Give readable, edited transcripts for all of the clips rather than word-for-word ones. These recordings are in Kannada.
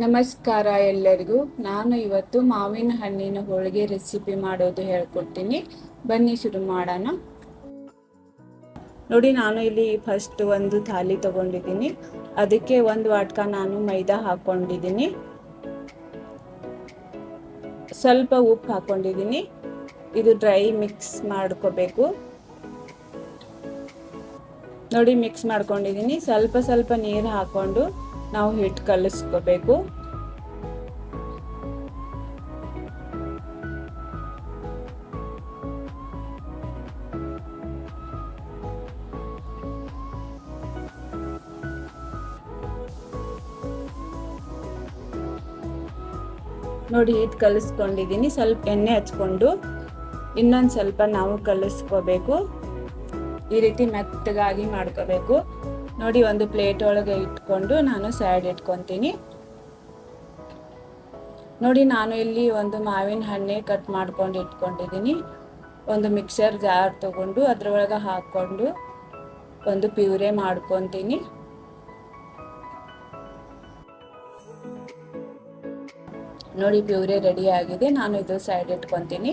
ನಮಸ್ಕಾರ ಎಲ್ಲರಿಗೂ. ನಾನು ಇವತ್ತು ಮಾವಿನ ಹಣ್ಣಿನ ಹೋಳಿಗೆ ರೆಸಿಪಿ ಮಾಡೋದು ಹೇಳ್ಕೊಡ್ತೀನಿ. ಬನ್ನಿ ಶುರು ಮಾಡೋಣ. ನೋಡಿ, ನಾನು ಇಲ್ಲಿ ಫಸ್ಟ್ ಒಂದು ಥಾಲಿ ತಗೊಂಡಿದ್ದೀನಿ. ಅದಕ್ಕೆ ಒಂದು ವಾಟ್ಕ ನಾನು ಮೈದಾ ಹಾಕೊಂಡಿದ್ದೀನಿ. ಸ್ವಲ್ಪ ಉಪ್ಪು ಹಾಕೊಂಡಿದ್ದೀನಿ. ಇದು ಡ್ರೈ ಮಿಕ್ಸ್ ಮಾಡ್ಕೋಬೇಕು. ನೋಡಿ, ಮಿಕ್ಸ್ ಮಾಡ್ಕೊಂಡಿದ್ದೀನಿ. ಸ್ವಲ್ಪ ಸ್ವಲ್ಪ ನೀರು ಹಾಕೊಂಡು ನಾವು ಹಿಟ್ಟು ಕಲಿಸ್ಕೋಬೇಕು. ನೋಡಿ, ಹಿಟ್ಟು ಕಲಿಸ್ಕೊಂಡಿದ್ದೀನಿ. ಸ್ವಲ್ಪ ಎಣ್ಣೆ ಹಚ್ಕೊಂಡು ಇನ್ನೊಂದು ಸ್ವಲ್ಪ ನಾವು ಕಲಿಸ್ಕೋಬೇಕು. ಈ ರೀತಿ ಮೆತ್ತಗಾಗಿ ಮಾಡ್ಕೋಬೇಕು. ನೋಡಿ, ಒಂದು ಪ್ಲೇಟ್ ಒಳಗೆ ಇಟ್ಕೊಂಡು ನಾನು ಸೈಡ್ ಇಟ್ಕೊತೀನಿ. ನೋಡಿ, ನಾನು ಇಲ್ಲಿ ಒಂದು ಮಾವಿನ ಹಣ್ಣೆ ಕಟ್ ಮಾಡ್ಕೊಂಡು ಇಟ್ಕೊಂಡಿದ್ದೀನಿ. ಒಂದು ಮಿಕ್ಸರ್ ಜಾರ್ ತಗೊಂಡು ಅದ್ರೊಳಗೆ ಹಾಕ್ಕೊಂಡು ಒಂದು ಪ್ಯೂರೆ ಮಾಡ್ಕೊತೀನಿ. ನೋಡಿ, ಪ್ಯೂರೆ ರೆಡಿ ಆಗಿದೆ. ನಾನು ಇದು ಸೈಡ್ ಇಟ್ಕೊತೀನಿ.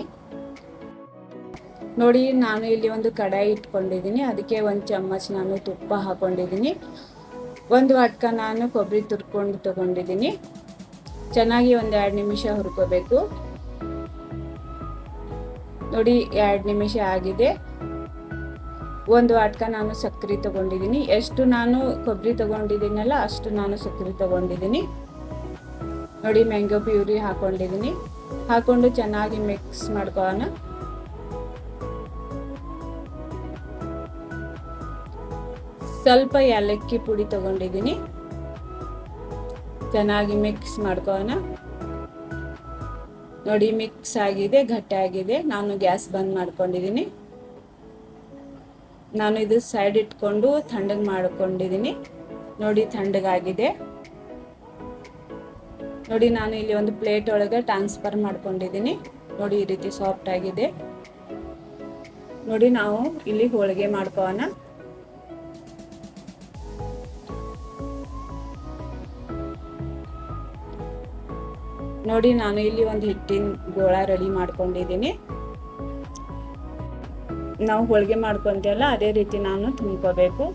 ನೋಡಿ, ನಾನು ಇಲ್ಲಿ ಒಂದು ಕಡಾಯಿ ಇಟ್ಕೊಂಡಿದ್ದೀನಿ. ಅದಕ್ಕೆ ಒಂದು ಚಮಚ ನಾನು ತುಪ್ಪ ಹಾಕೊಂಡಿದ್ದೀನಿ. ಒಂದು ವಾಟ್ಕ ನಾನು ಕೊಬ್ಬರಿ ತುರ್ಕೊಂಡು ತಗೊಂಡಿದ್ದೀನಿ. ಚೆನ್ನಾಗಿ ಒಂದು 2 ನಿಮಿಷ ಹುರ್ಕೋಬೇಕು. ನೋಡಿ, 2 ನಿಮಿಷ ಆಗಿದೆ. ಒಂದು ವಾಟ್ಕ ನಾನು ಸಕ್ಕರೆ ತಗೊಂಡಿದ್ದೀನಿ. ಎಷ್ಟು ನಾನು ಕೊಬ್ಬರಿ ತಗೊಂಡಿದ್ದೀನಲ್ಲ ಅಷ್ಟು ನಾನು ಸಕ್ಕರೆ ತಗೊಂಡಿದ್ದೀನಿ. ನೋಡಿ, ಮ್ಯಾಂಗೋ ಪ್ಯೂರಿ ಹಾಕೊಂಡಿದ್ದೀನಿ. ಹಾಕೊಂಡು ಚೆನ್ನಾಗಿ ಮಿಕ್ಸ್ ಮಾಡ್ಕೊಳ್ಳೋಣ. ಸ್ವಲ್ಪ ಏಲಕ್ಕಿ ಪುಡಿ ತಗೊಂಡಿದ್ದೀನಿ. ಚೆನ್ನಾಗಿ ಮಿಕ್ಸ್ ಮಾಡ್ಕೊಳ್ಳೋಣ. ನೋಡಿ, ಮಿಕ್ಸ್ ಆಗಿದೆ, ಗಟ್ಟಿಯಾಗಿದೆ. ನಾನು ಗ್ಯಾಸ್ ಬಂದ್ ಮಾಡ್ಕೊಂಡಿದ್ದೀನಿ. ನಾನು ಇದು ಸೈಡ್ ಇಟ್ಕೊಂಡು ತಣ್ಣಗೆ ಮಾಡ್ಕೊಂಡಿದ್ದೀನಿ. ನೋಡಿ, ತಣ್ಣಗಾಗಿದೆ. ನೋಡಿ, ನಾನು ಇಲ್ಲಿ ಒಂದು ಪ್ಲೇಟ್ ಒಳಗೆ ಟ್ರಾನ್ಸ್ಫರ್ ಮಾಡ್ಕೊಂಡಿದ್ದೀನಿ. ನೋಡಿ, ಈ ರೀತಿ ಸಾಫ್ಟ್ ಆಗಿದೆ. ನೋಡಿ, ನಾವು ಇಲ್ಲಿ ಹೋಳಿಗೆ ಮಾಡ್ಕೊಳ್ಳೋಣ. ನೋಡಿ, ನಾನು ಇಲ್ಲಿ ಒಂದು ಹಿಟ್ಟಿನ ಗೋಳ ರೆಡಿ ಮಾಡ್ಕೊಂಡಿದ್ದೀನಿ. ನಾವು ಹೋಳಿಗೆ ಮಾಡ್ಕೊಂತೀವಲ್ಲ ಅದೇ ರೀತಿ ನಾನು ತುಂಬ್ಕೋಬೇಕು.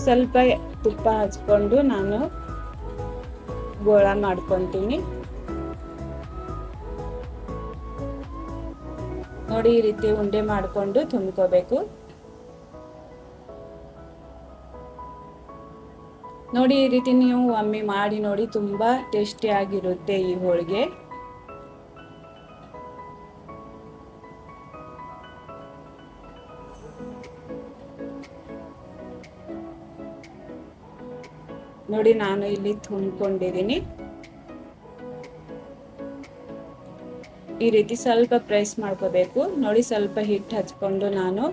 ಸ್ವಲ್ಪ ತುಪ್ಪ ಹಚ್ಕೊಂಡು ನಾನು ಗೋಳ ಮಾಡ್ಕೊತೀನಿ. ನೋಡಿ, ಈ ರೀತಿ ಉಂಡೆ ಮಾಡಿಕೊಂಡು ತುಂಬ್ಕೋಬೇಕು. ನೋಡಿ, ಈ ರೀತಿ ನೀವು ಒಮ್ಮೆ ಮಾಡಿ ನೋಡಿ, ತುಂಬಾ ಟೇಸ್ಟಿ ಆಗಿರುತ್ತೆ ಈ ಹೋಳಿಗೆ. ನೋಡಿ, ನಾನು ಇಲ್ಲಿ ತುಂಬಿಕೊಂಡಿದ್ದೀನಿ. ಈ ರೀತಿ ಸ್ವಲ್ಪ ಪ್ರೆಸ್ ಮಾಡ್ಕೋಬೇಕು. ನೋಡಿ, ಸ್ವಲ್ಪ ಹಿಟ್ಟು ಹಚ್ಕೊಂಡು ನಾನು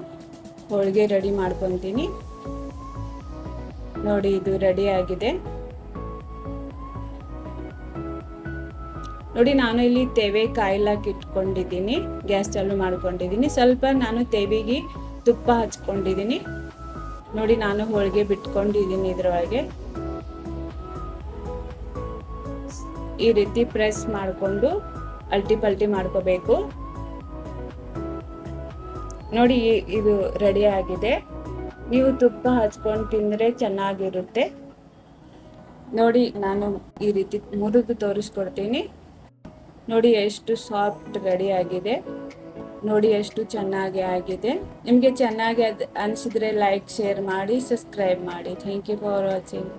ಹೋಳಿಗೆ ರೆಡಿ ಮಾಡ್ಕೊತೀನಿ. ನೋಡಿ, ಇದು ರೆಡಿ ಆಗಿದೆ. ನೋಡಿ, ನಾನು ಇಲ್ಲಿ ತೇವೆ ಕಾಯಿಲಾಕಿ ಇಟ್ಕೊಂಡಿದ್ದೀನಿ. ಗ್ಯಾಸ್ ಚಾಲು ಮಾಡ್ಕೊಂಡಿದ್ದೀನಿ. ಸ್ವಲ್ಪ ನಾನು ತೇವಿಗೆ ತುಪ್ಪ ಹಚ್ಕೊಂಡಿದ್ದೀನಿ. ನೋಡಿ, ನಾನು ಹೋಳಿಗೆ ಬಿಟ್ಕೊಂಡಿದ್ದೀನಿ. ಇದ್ರೊಳಗೆ ಈ ರೀತಿ ಪ್ರೆಸ್ ಮಾಡಿಕೊಂಡು ಅಲ್ಟಿ ಪಲ್ಟಿ ಮಾಡ್ಕೋಬೇಕು. ನೋಡಿ, ಇದು ರೆಡಿ ಆಗಿದೆ. ನೀವು ತುಪ್ಪ ಹಚ್ಕೊಂಡು ತಿಂದರೆ ಚೆನ್ನಾಗಿರುತ್ತೆ. ನೋಡಿ, ನಾನು ಈ ರೀತಿ ಮುರಿದು ತೋರಿಸ್ಕೊಡ್ತೀನಿ. ನೋಡಿ, ಎಷ್ಟು ಸಾಫ್ಟ್ ರೆಡಿ ಆಗಿದೆ. ನೋಡಿ, ಎಷ್ಟು ಚೆನ್ನಾಗಿ ಆಗಿದೆ. ನಿಮಗೆ ಚೆನ್ನಾಗಿ ಅನಿಸಿದ್ರೆ ಲೈಕ್, ಶೇರ್ ಮಾಡಿ, ಸಬ್ಸ್ಕ್ರೈಬ್ ಮಾಡಿ. Thank you for watching.